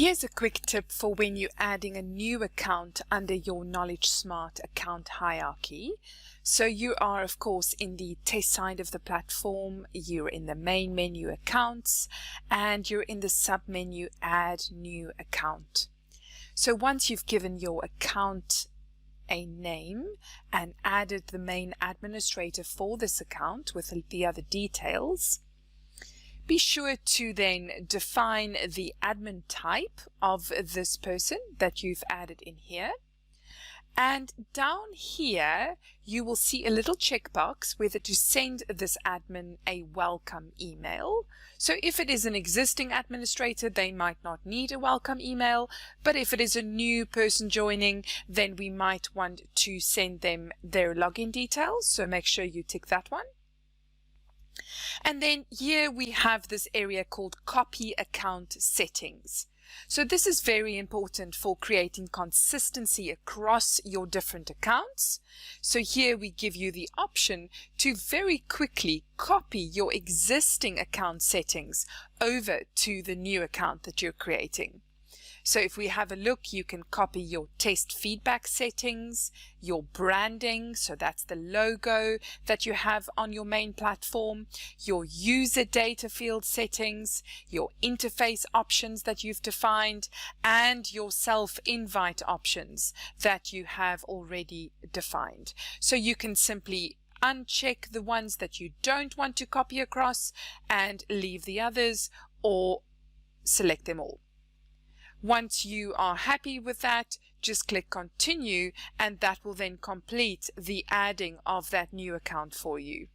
Here's a quick tip for when you're adding a new account under your KnowledgeSmart account hierarchy. So you are, of course, in the test side of the platform, you're in the main menu accounts, and you're in the sub-menu add new account. So once you've given your account a name and added the main administrator for this account with the other details, be sure to then define the admin type of this person that you've added in here. And down here, you will see a little checkbox whether to send this admin a welcome email. So if it is an existing administrator, they might not need a welcome email, but if it is a new person joining, then we might want to send them their login details. So make sure you tick that one. And then here we have this area called Copy Account Settings. So this is very important for creating consistency across your different accounts. So here we give you the option to very quickly copy your existing account settings over to the new account that you're creating. So if we have a look, you can copy your test feedback settings, your branding, so that's the logo that you have on your main platform, your user data field settings, your interface options that you've defined, and your self-invite options that you have already defined. So you can simply uncheck the ones that you don't want to copy across and leave the others, or select them all. Once you are happy with that, just click continue, and that will then complete the adding of that new account for you.